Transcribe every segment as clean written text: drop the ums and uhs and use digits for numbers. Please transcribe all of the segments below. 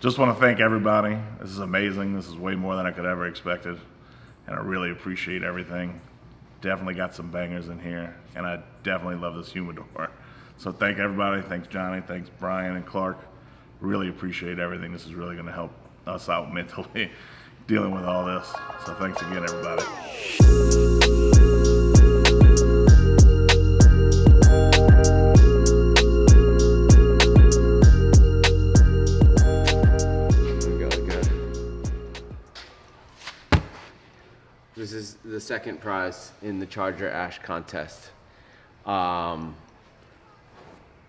just want to thank everybody. This is amazing. This is way more than I could ever expected. And I really appreciate everything. Definitely got some bangers in here. And I definitely love this humidor. So thank everybody. Thanks Johnny. Thanks Brian and Clark. Really appreciate everything. This is really going to help us out mentally dealing with all this. So thanks again, everybody. This is the second prize in the Charger Ash contest.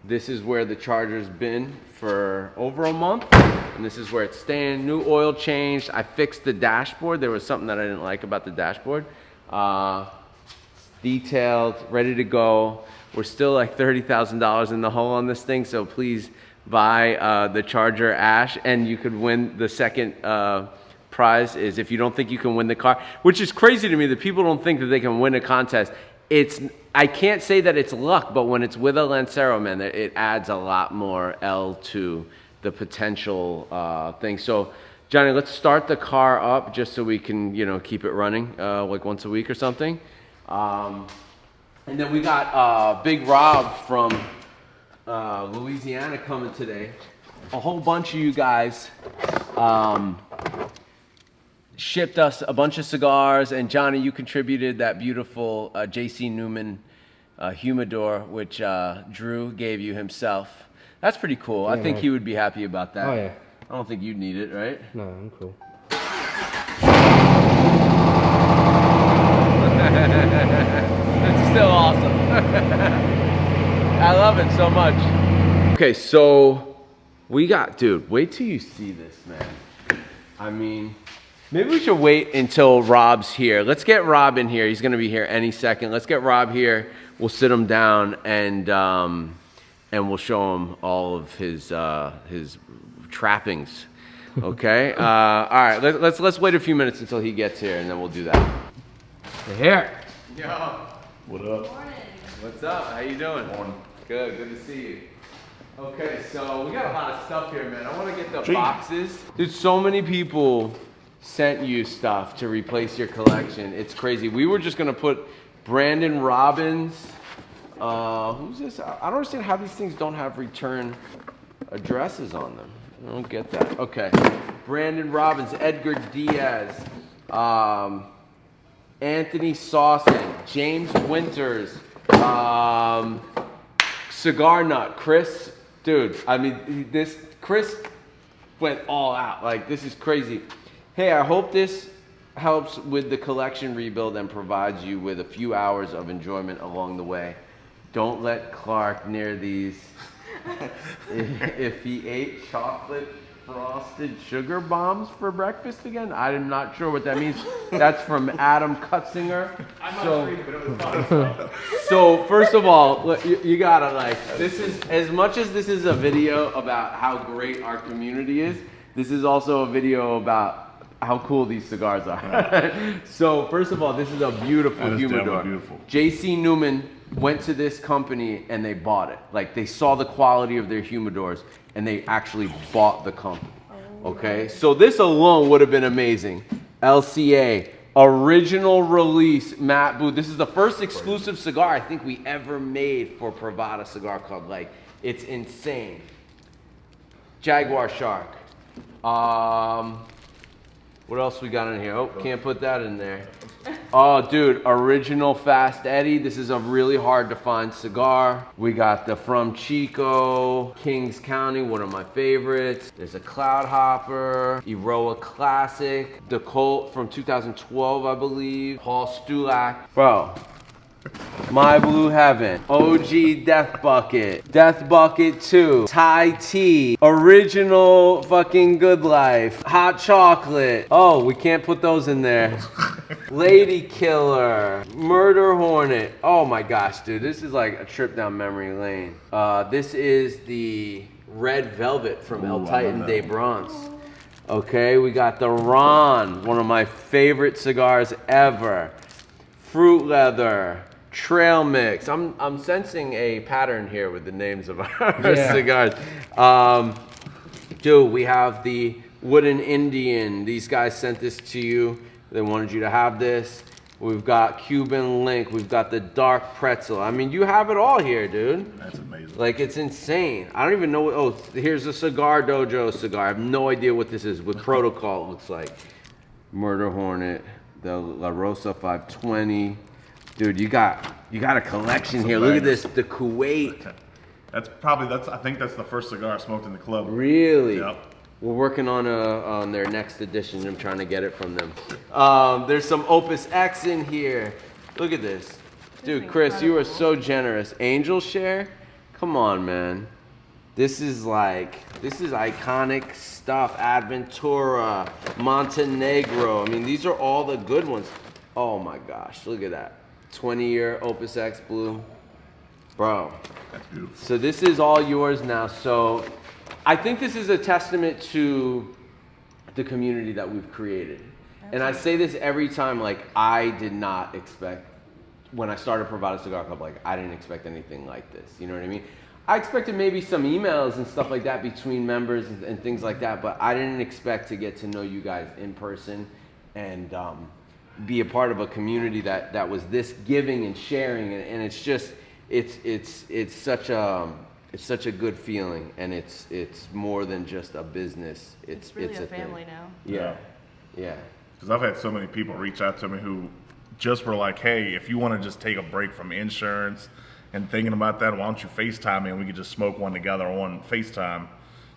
This is where the Charger's been for over a month, and this is where it's staying. New oil change. I fixed the dashboard. There was something that I didn't like about the dashboard. Detailed, ready to go. We're still like $30,000 in the hole on this thing, so please buy the Charger Ash, and you could win the second prize. Is if you don't think you can win the car, which is crazy to me that people don't think that they can win a contest. I can't say that it's luck, but when it's with a Lancero, man, it adds a lot more L to the potential thing. So, Johnny, let's start the car up just so we can, keep it running like once a week or something. And then we got Big Rob from Louisiana coming today. A whole bunch of you guys shipped us a bunch of cigars, and Johnny, you contributed that beautiful J.C. Newman humidor, which Drew gave you himself. That's pretty cool. Yeah, I think he would be happy about that. Oh, yeah. I don't think you'd need it, right? No, I'm cool. It's still awesome. I love it so much. Okay, so we got, dude, wait till you see this, man. I mean, maybe we should wait until Rob's here. Let's get Rob in here. He's going to be here any second. Let's get Rob here. We'll sit him down and we'll show him all of his trappings. Okay. All right. Let's wait a few minutes until he gets here, and then we'll do that. You're here. Yo. What up? Morning. What's up? How you doing? Morning. Good. Good to see you. Okay, so we got a lot of stuff here, man. I want to get the boxes. Dude, so many people sent you stuff to replace your collection. It's crazy. We were just gonna put Brandon Robbins. Who's this? I don't understand how these things don't have return addresses on them. I don't get that. Okay. Brandon Robbins, Edgar Diaz, Anthony Sawson, James Winters, Cigar Nut, Chris. Dude, I mean, Chris went all out. Like, this is crazy. Hey, I hope this helps with the collection rebuild and provides you with a few hours of enjoyment along the way. Don't let Clark near these. If he ate chocolate frosted sugar bombs for breakfast again, I'm not sure what that means. That's from Adam Cutzinger. I'm not reading, but it was fun. So first of all, look, you gotta this is, as much as this is a video about how great our community is, this is also a video about how cool these cigars are. So first of all, this is a beautiful humidor. Beautiful. J.C. Newman went to this company and they bought it. Like, they saw the quality of their humidors and they actually bought the company. Okay, so this alone would have been amazing. LCA, original release matte blue. This is the first exclusive cigar I think we ever made for Privada Cigar Club. Like, it's insane. Jaguar Shark. What else we got in here? Oh, can't put that in there. Oh, dude, original Fast Eddie. This is a really hard to find cigar. We got the From Chico, Kings County, one of my favorites. There's a Cloud Hopper, Eroa Classic, the Colt from 2012, I believe. Paul Stulak. Bro, My Blue Heaven, OG Death Bucket, Death Bucket 2, Thai Tea, original fucking Good Life, Hot Chocolate. Oh, we can't put those in there. Lady Killer, Murder Hornet. Oh my gosh, dude, this is like a trip down memory lane. This is the Red Velvet from El Titan de Bronze. Okay, we got the Ron, one of my favorite cigars ever. Fruit Leather, Trail Mix. I'm sensing a pattern here with the names of our cigars. Dude, we have the Wooden Indian. These guys sent this to you. They wanted you to have this. We've got Cuban Link. We've got the Dark Pretzel. I mean, you have it all here, dude. That's amazing. Like, it's insane. I don't even know what, oh, here's a Cigar Dojo cigar. I have no idea what this is. With protocol, it looks like. Murder Hornet, the La Rosa 520. Dude, you got a collection here. Look at this, the Kuwait. I think that's the first cigar I smoked in the club. Really? Yep. We're working on their next edition. I'm trying to get it from them. There's some Opus X in here. Look at this. Dude, Chris, you are so generous. Angel Share? Come on, man. This is iconic stuff. Adventura, Montenegro. I mean, these are all the good ones. Oh my gosh, look at that. 20-year Opus X Blue. Bro. That's beautiful. So this is all yours now. So I think this is a testament to the community that we've created. And I say this every time, like, I did not expect, when I started Privada Cigar Club, like, I didn't expect anything like this. You know what I mean? I expected maybe some emails and stuff like that between members and things like that, but I didn't expect to get to know you guys in person and be a part of a community that was this giving and sharing. And it's just, it's such a good feeling, and it's more than just a business. It's really a a family thing. now. Yeah. Because I've had so many people reach out to me who just were like, hey, if you want to just take a break from insurance and thinking about that, why don't you FaceTime me and we could just smoke one together on FaceTime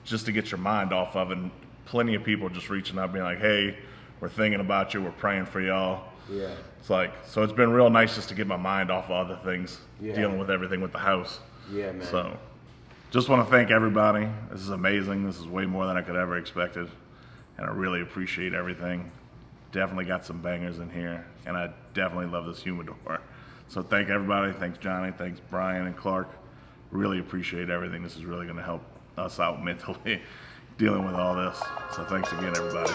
just to get your mind off of it. And plenty of people just reaching out being like, hey, we're thinking about you, we're praying for y'all. Yeah. It's like, so it's been real nice just to get my mind off of other things, Yeah. dealing with everything with the house. Yeah, man. So just want to thank everybody. This is amazing. This is way more than I could ever expected. And I really appreciate everything. Definitely got some bangers in here. And I definitely love this humidor. So thank everybody. Thanks Johnny. Thanks Brian and Clark. Really appreciate everything. This is really going to help us out mentally dealing with all this. So thanks again, everybody.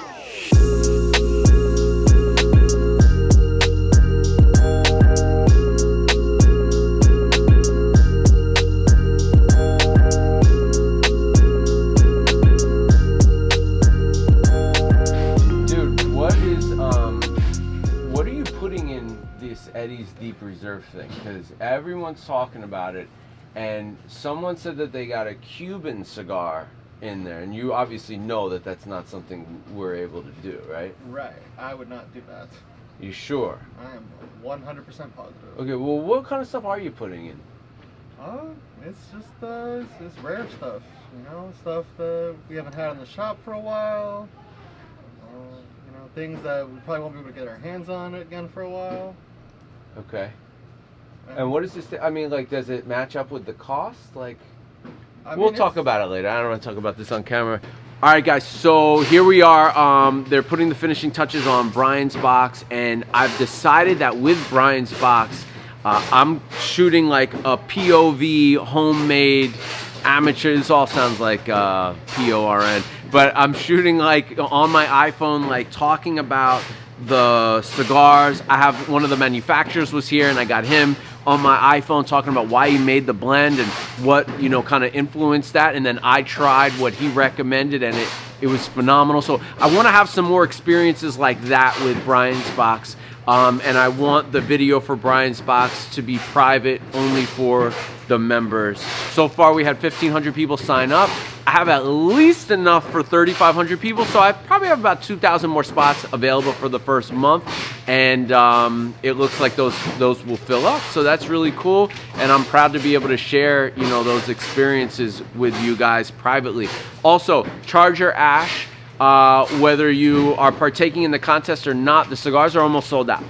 Eddie's Deep Reserve thing, because everyone's talking about it, and someone said that they got a Cuban cigar in there, and you obviously know that that's not something we're able to do, right? Right. I would not do that. You sure? I am 100% positive. Okay, well, what kind of stuff are you putting in? It's just it's rare stuff, you know, stuff that we haven't had in the shop for a while. You know, things that we probably won't be able to get our hands on again for a while. Okay. And what is this? I mean, like, does it match up with the cost? Like, we'll talk about it later. I don't want to talk about this on camera. All right, guys. So here we are. They're putting the finishing touches on Brian's box, and I've decided that with Brian's box, I'm shooting like a POV homemade amateur. This all sounds like PORN, but I'm shooting like on my iPhone, like talking about the cigars. I have one of the manufacturers was here, and I got him on my iPhone talking about why he made the blend and what, you know, kind of influenced that. And then I tried what he recommended, and it was phenomenal. So I want to have some more experiences like that with Brian's box. And I want the video for Brian's box to be private only for the members. So far we had 1,500 people sign up. I have at least enough for 3,500 people, so I probably have about 2,000 more spots available for the first month, and it looks like those will fill up. So that's really cool, and I'm proud to be able to share, you know, those experiences with you guys privately. Also, Charger Ash, whether you are partaking in the contest or not, the cigars are almost sold out.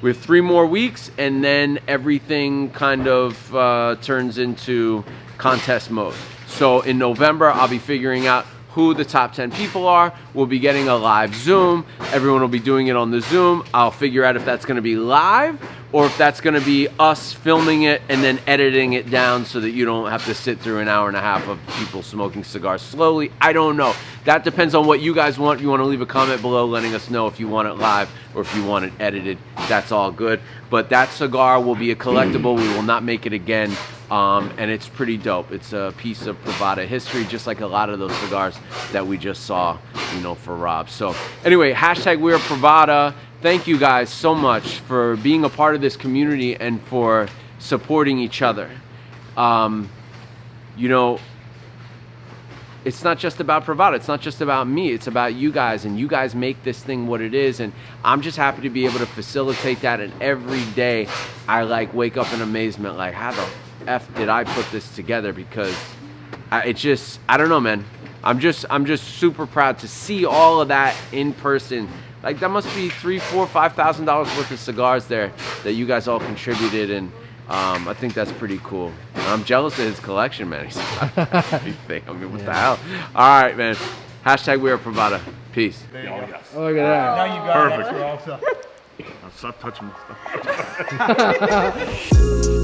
We have 3 more weeks, and then everything kind of turns into contest mode. So in November, I'll be figuring out who the top 10 people are. We'll be getting a live Zoom. Everyone will be doing it on the Zoom. I'll figure out if that's gonna be live or if that's gonna be us filming it and then editing it down so that you don't have to sit through an hour and a half of people smoking cigars slowly. I don't know. That depends on what you guys want. If you wanna leave a comment below letting us know if you want it live or if you want it edited, that's all good. But that cigar will be a collectible. We will not make it again. and it's pretty dope. It's a piece of Privada history, just like a lot of those cigars that we just saw, you know, for Rob. So anyway, hashtag We Are Privada. Thank you guys so much for being a part of this community and for supporting each other. You know, it's not just about Privada, it's not just about me, it's about you guys, and you guys make this thing what it is, and I'm just happy to be able to facilitate that. And every day I like wake up in amazement, like, how the F did I put this together? Because I don't know, man. I'm just super proud to see all of that in person. Like, that must be $3,000, $4,000, $5,000 worth of cigars there that you guys all contributed, and I think that's pretty cool. I'm jealous of his collection, man. He's everything. I mean, what the hell? All right, man. Hashtag We Are Privada. Peace. Oh, yes. Oh, look at that. Now you got it. Perfect. Stop touching my stuff.